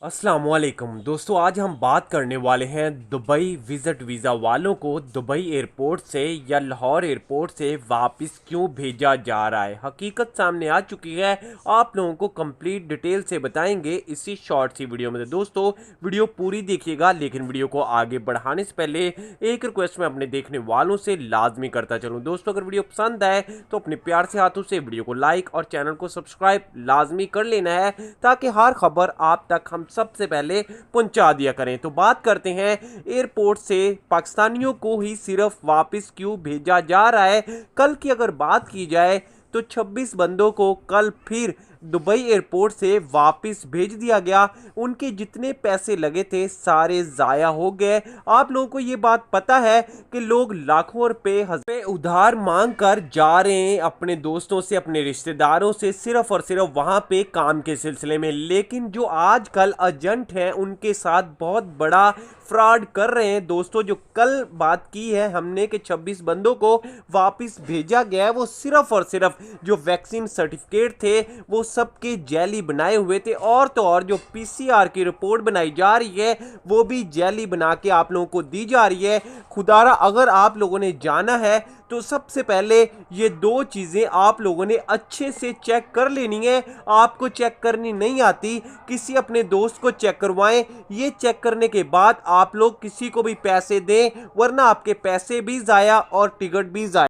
अस्सलामुअलैकुम दोस्तों, आज हम बात करने वाले हैं दुबई विज़िट वीज़ा वालों को दुबई एयरपोर्ट से या लाहौर एयरपोर्ट से वापस क्यों भेजा जा रहा है। हकीकत सामने आ चुकी है, आप लोगों को कंप्लीट डिटेल से बताएंगे इसी शॉर्ट सी वीडियो में। तो दोस्तों वीडियो पूरी देखिएगा, लेकिन वीडियो को आगे बढ़ाने से पहले एक रिक्वेस्ट मैं अपने देखने वालों से लाजमी करता चलूँ। दोस्तों अगर वीडियो पसंद आए तो अपने प्यार से हाथों से वीडियो को लाइक और चैनल को सब्सक्राइब लाजमी कर लेना है, ताकि हर खबर आप तक हम सबसे पहले पहुंचा दिया करें। तो बात करते हैं एयरपोर्ट से पाकिस्तानियों को ही सिर्फ वापस क्यों भेजा जा रहा है। कल की अगर बात की जाए तो 26 बंदों को कल फिर दुबई एयरपोर्ट से वापस भेज दिया गया। उनके जितने पैसे लगे थे सारे ज़ाया हो गए। आप लोगों को ये बात पता है कि लोग लाखों रुपए उधार मांग कर जा रहे हैं अपने दोस्तों से, अपने रिश्तेदारों से, सिर्फ और सिर्फ वहां पे काम के सिलसिले में। लेकिन जो आजकल एजेंट हैं उनके साथ बहुत बड़ा फ्रॉड कर रहे हैं। दोस्तों जो कल बात की है हमने कि 26 बंदों को वापस भेजा गया है, वो सिर्फ और सिर्फ जो वैक्सीन सर्टिफिकेट थे वो सबके जैली बनाए हुए थे, और तो और जो पीसीआर की रिपोर्ट बनाई जा रही है वो भी जैली बना के आप लोगों को दी जा रही है। खुदारा अगर आप लोगों ने जाना है तो सबसे पहले ये दो चीज़ें आप लोगों ने अच्छे से चेक कर लेनी है। आपको चेक करनी नहीं आती, किसी अपने दोस्त को चेक करवाएं। ये चेक करने के बाद आप लोग किसी को भी पैसे दें, वरना आपके पैसे भी ज़ाया और टिकट भी ज़ाया।